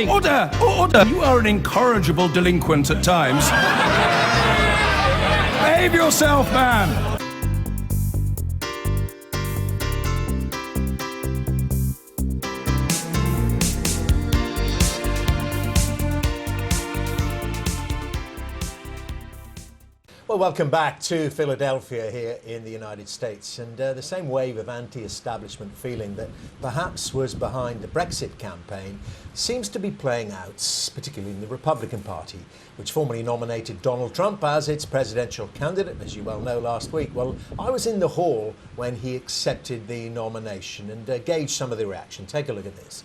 Order! Order! You are an incorrigible delinquent at times. Behave yourself, man! Well, welcome back to Philadelphia here in the United States. And the same wave of anti-establishment feeling that perhaps was behind the Brexit campaign seems to be playing out, particularly in the Republican Party, which formally nominated Donald Trump as its presidential candidate, as you well know, last week. Well, I was in the hall when he accepted the nomination and gauged some of the reaction. Take a look at this.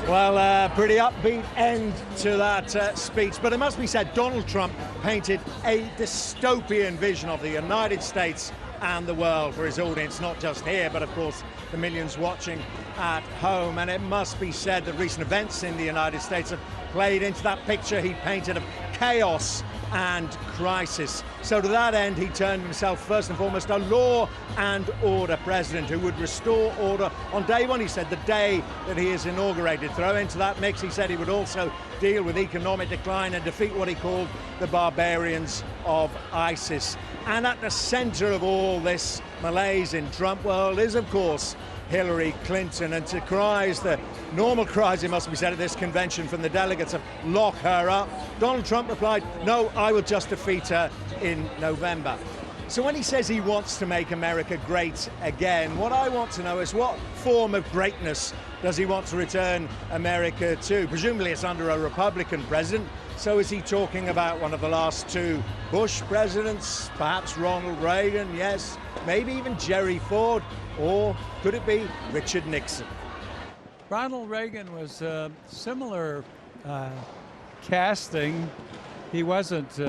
Well, pretty upbeat end to that speech, but it must be said, Donald Trump painted a dystopian vision of the United States and the world for his audience, not just here, but of course the millions watching at home. And it must be said that recent events in the United States have played into that picture he painted of chaos and crisis. So to that end, he turned himself first and foremost a law and order president who would restore order on day one. He said the day that he is inaugurated. Throw into that mix, he said he would also deal with economic decline and defeat what he called the barbarians of ISIS. And at the center of all this malaise in Trump world is, of course, Hillary Clinton, and to cries, the normal cries, it must be said, at this convention from the delegates of lock her up, Donald Trump replied, no, I will just defeat her in November. So when he says he wants to make America great again, what I want to know is what form of greatness does he want to return America to? Presumably it's under a Republican president. So is he talking about one of the last two Bush presidents, perhaps Ronald Reagan, yes, maybe even Jerry Ford, or could it be Richard Nixon? Ronald Reagan was a similar casting. He wasn't,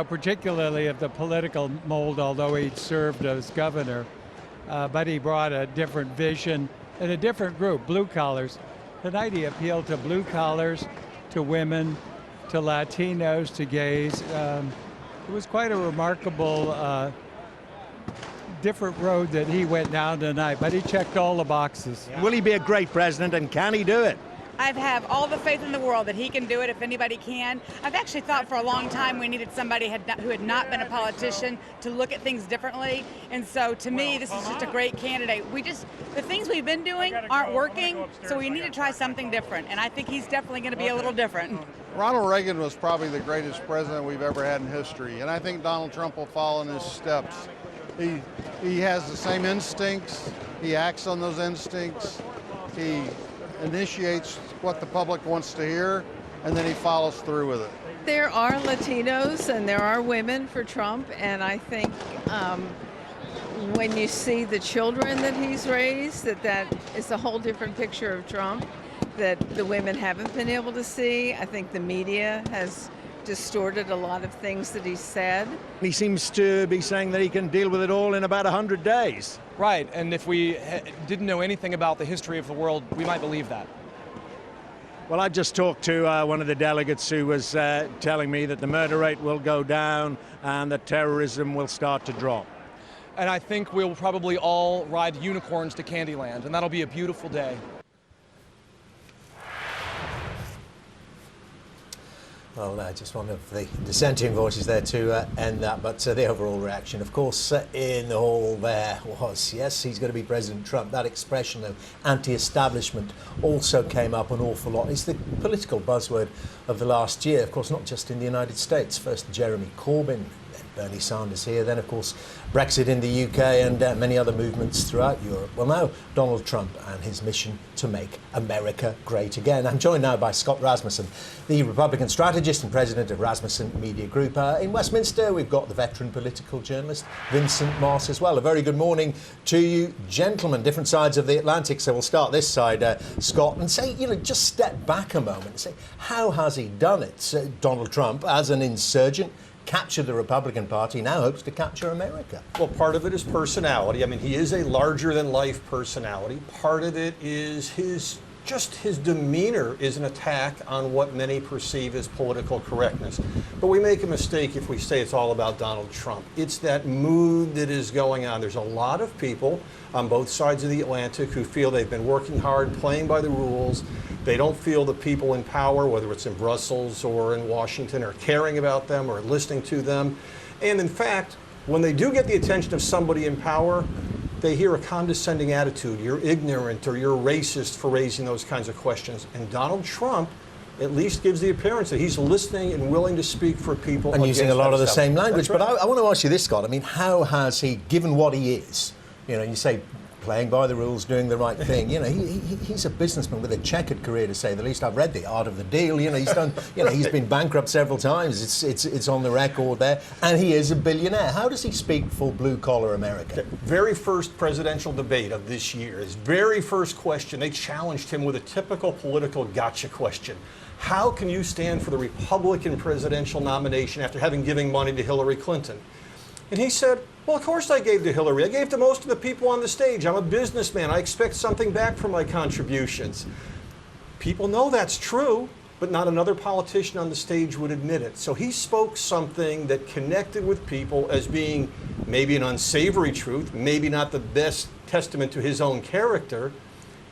particularly of the political mold, although he'd served as governor. But he brought a different vision and a different group, blue collars. Tonight he appealed to blue collars, to women, to Latinos, to gays. It was quite a remarkable different road that he went down tonight, but he checked all the boxes. Will he be a great president, and can he do it? I have all the faith in the world that he can do it if anybody can. I've actually thought for a long time we needed somebody who had not been a politician to look at things differently. And so to me, this is just a great candidate. The things we've been doing aren't working, so we need to try something different. And I think he's definitely going to be a little different. Ronald Reagan was probably the greatest president we've ever had in history. And I think Donald Trump will follow in his steps. He has the same instincts. He acts on those instincts. He initiates what the public wants to hear, and then he follows through with it. There are Latinos and there are women for Trump, and I think when you see the children that he's raised, that is a whole different picture of Trump that the women haven't been able to see. I think the media has distorted a lot of things that he said. He seems to be saying that he can deal with it all in about 100 days. Right, and if we didn't know anything about the history of the world, we might believe that. Well, I just talked to one of the delegates who was telling me that the murder rate will go down and that terrorism will start to drop. And I think we'll probably all ride unicorns to Candyland, and that'll be a beautiful day. Well, just one of the dissenting voices there to end that, but the overall reaction, of course, in the hall there was, yes, he's going to be President Trump. That expression of anti-establishment also came up an awful lot. It's the political buzzword of the last year, of course, not just in the United States. First Jeremy Corbyn, then Bernie Sanders here, then, of course, Brexit in the UK and many other movements throughout Europe. Well, now Donald Trump and his mission to make America great again. I'm joined now by Scott Rasmussen, the Republican strategist and president of Rasmussen Media Group. In Westminster, we've got the veteran political journalist Vincent Moss as well. A very good morning to you, gentlemen, different sides of the Atlantic. So we'll start this side, Scott, and say, just step back a moment and say, how has he done it? Donald Trump, as an insurgent, captured the Republican Party, now hopes to capture America. Well, part of it is personality. I mean, he is a larger-than-life personality. Part of it is his just his demeanor is an attack on what many perceive as political correctness. But we make a mistake if we say it's all about Donald Trump. It's that mood that is going on. There's a lot of people on both sides of the Atlantic who feel they've been working hard, playing by the rules. They don't feel the people in power, whether it's in Brussels or in Washington, are caring about them or listening to them. And in fact, when they do get the attention of somebody in power, they hear a condescending attitude. You're ignorant or you're racist for raising those kinds of questions. And Donald Trump at least gives the appearance that he's listening and willing to speak for people. And using a lot of the same stuff. language. Right. But I want to ask you this, Scott. I mean, how has he, given what he is, you know, you say playing by the rules, doing the right thing. You know, he's a businessman with a checkered career, to say the least. I've read The Art of the Deal. You know, he's done. You know, he's been bankrupt several times. It's on the record there, and he is a billionaire. How does he speak for blue collar America? The very first presidential debate of this year, his very first question, they challenged him with a typical political gotcha question. How can you stand for the Republican presidential nomination after having given money to Hillary Clinton? And he said, well, of course I gave to Hillary. I gave to most of the people on the stage. I'm a businessman. I expect something back for my contributions. People know that's true, but not another politician on the stage would admit it. So he spoke something that connected with people as being maybe an unsavory truth, maybe not the best testament to his own character,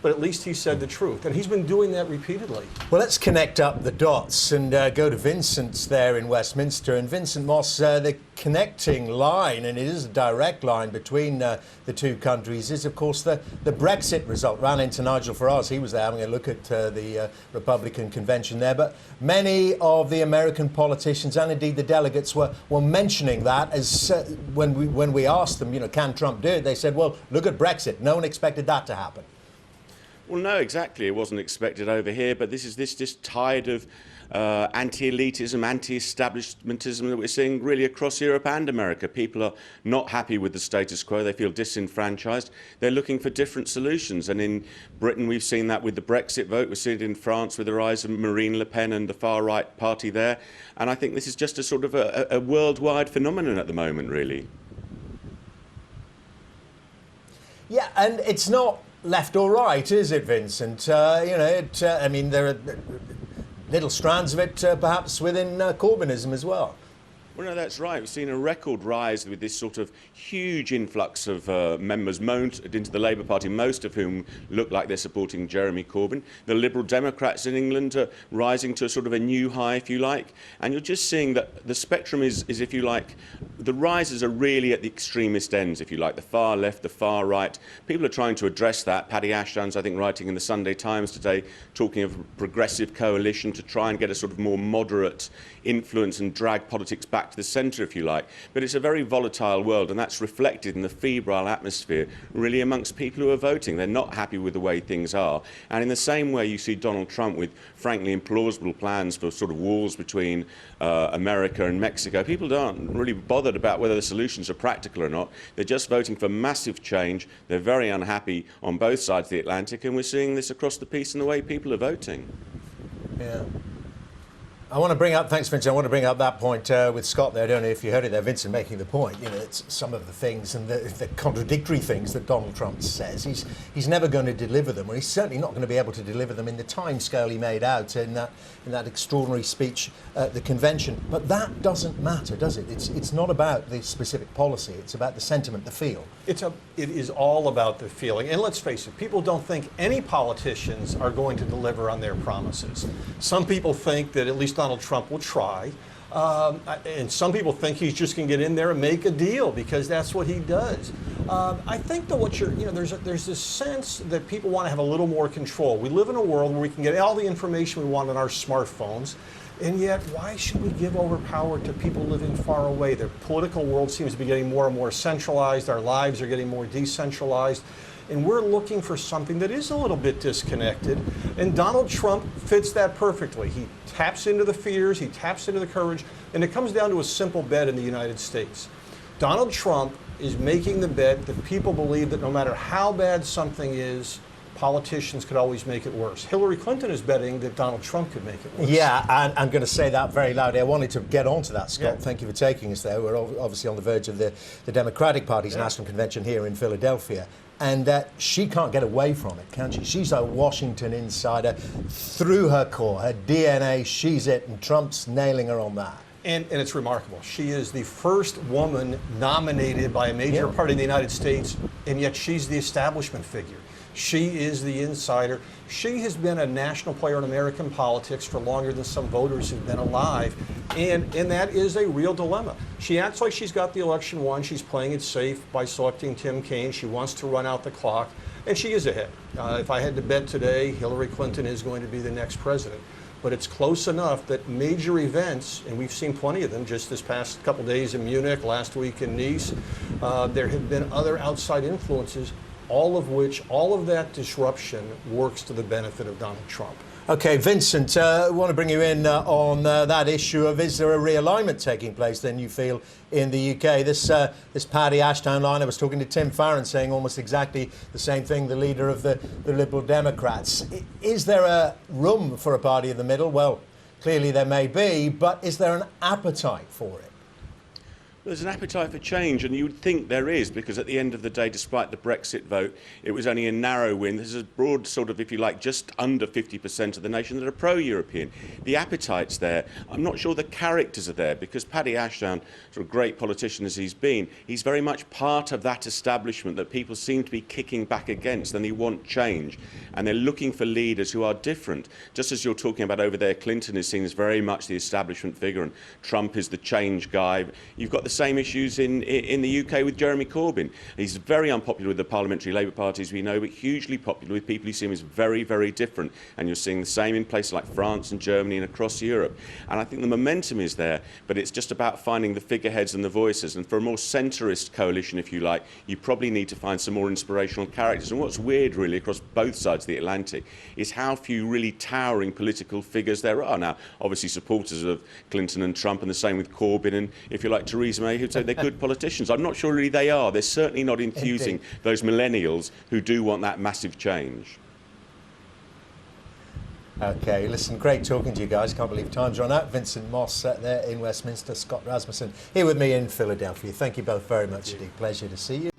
but at least he said the truth. And he's been doing that repeatedly. Well, let's connect up the dots and go to Vincent's there in Westminster. And Vincent Moss, the connecting line, and it is a direct line between the two countries, is, of course, the Brexit result. Ran into Nigel Farage. He was there having a look at the Republican convention there. But many of the American politicians and indeed the delegates were mentioning that as when we asked them, you know, can Trump do it? They said, well, look at Brexit. No one expected that to happen. Well, no, exactly. It wasn't expected over here, but this is this tide of anti-elitism, anti-establishmentism that we're seeing really across Europe and America. People are not happy with the status quo. They feel disenfranchised. They're looking for different solutions. And in Britain, we've seen that with the Brexit vote. We've seen it in France with the rise of Marine Le Pen and the far-right party there. And I think this is just a sort of a worldwide phenomenon at the moment, really. Yeah, and it's not left or right, is it, Vincent? You know, I mean, there are little strands of it, perhaps, within Corbynism as well. Well, no, that's right. We've seen a record rise with this sort of huge influx of members into the Labour Party, most of whom look like they're supporting Jeremy Corbyn. The Liberal Democrats in England are rising to a sort of a new high, if you like. And you're just seeing that the spectrum is, if you like, the rises are really at the extremist ends, if you like, the far left, the far right. People are trying to address that. Paddy Ashton's, I think, writing in the Sunday Times today, talking of a progressive coalition to try and get a sort of more moderate influence and drag politics back to the centre, if you like. But it's a very volatile world, and that's reflected in the febrile atmosphere really amongst people who are voting. They're not happy with the way things are. And in the same way you see Donald Trump with frankly implausible plans for sort of walls between America and Mexico, people aren't really bothered about whether the solutions are practical or not. They're just voting for massive change. They're very unhappy on both sides of the Atlantic, and we're seeing this across the piece in the way people are voting. Yeah. I want to bring up, thanks Vincent, I want to bring up that point with Scott there. I don't know if you heard it there, Vincent making the point, you know, it's some of the things and the contradictory things that Donald Trump says. He's never going to deliver them, or he's certainly not going to be able to deliver them in the timescale he made out in that extraordinary speech at the convention. But that doesn't matter, does it? It's not about the specific policy, it's about the sentiment, the feel. It is all about the feeling. And let's face it, people don't think any politicians are going to deliver on their promises. Some people think that at least Donald Trump will try. And some people think he's just going to get in there and make a deal because that's what he does. I think that there's this sense that people want to have a little more control. We live in a world where we can get all the information we want on our smartphones. And yet, why should we give over power to people living far away? The political world seems to be getting more and more centralized. Our lives are getting more decentralized. And we're looking for something that is a little bit disconnected. And Donald Trump fits that perfectly. He taps into the fears, he taps into the courage, and it comes down to a simple bet in the United States. Donald Trump is making the bet that people believe that no matter how bad something is, politicians could always make it worse. Hillary Clinton is betting that Donald Trump could make it worse. Yeah, and I'm going to say that very loudly. I wanted to get onto that, Scott. Yeah. Thank you for taking us there. We're obviously on the verge of the Democratic Party's national convention here in Philadelphia. And she can't get away from it, can she? She's a Washington insider through her core. Her DNA, she's it, and Trump's nailing her on that. And it's remarkable. She is the first woman nominated by a major party in the United States, and yet she's the establishment figure. She is the insider. She has been a national player in American politics for longer than some voters have been alive, and that is a real dilemma. She acts like she's got the election won. She's playing it safe by selecting Tim Kaine. She wants to run out the clock, and she is ahead. If I had to bet today, Hillary Clinton is going to be the next president. But it's close enough that major events, and we've seen plenty of them just this past couple days in Munich, last week in Nice, there have been other outside influences, all of that disruption works to the benefit of Donald Trump. Okay, Vincent, I want to bring you in on that issue of, is there a realignment taking place then, you feel, in the UK? This Paddy Ashdown line, I was talking to Tim Farron saying almost exactly the same thing, the leader of the Liberal Democrats. Is there a room for a party in the middle? Well, clearly there may be, but is there an appetite for it? There's an appetite for change, and you would think there is, because at the end of the day, despite the Brexit vote, it was only a narrow win. There's a broad sort of, if you like, just under 50% of the nation that are pro-European. The appetite's there. I'm not sure the characters are there, because Paddy Ashdown, sort of great politician as he's been, he's very much part of that establishment that people seem to be kicking back against, and they want change. And they're looking for leaders who are different. Just as you're talking about over there, Clinton is seen as very much the establishment figure, and Trump is the change guy. You've got the same issues in the UK with Jeremy Corbyn. He's very unpopular with the parliamentary Labour Party, as we know, but hugely popular with people who see him as very, very different. And you're seeing the same in places like France and Germany and across Europe. And I think the momentum is there, but it's just about finding the figureheads and the voices. And for a more centrist coalition, if you like, you probably need to find some more inspirational characters. And what's weird, really, across both sides of the Atlantic, is how few really towering political figures there are. Now, obviously supporters of Clinton and Trump, and the same with Corbyn and, if you like, Theresa May, who'd say they're good politicians. I'm not sure really they are. They're certainly not infusing those millennials who do want that massive change. Okay, listen, great talking to you guys. Can't believe time's run out. Vincent Moss there in Westminster, Scott Rasmussen here with me in Philadelphia. Thank you both very much indeed. Pleasure to see you.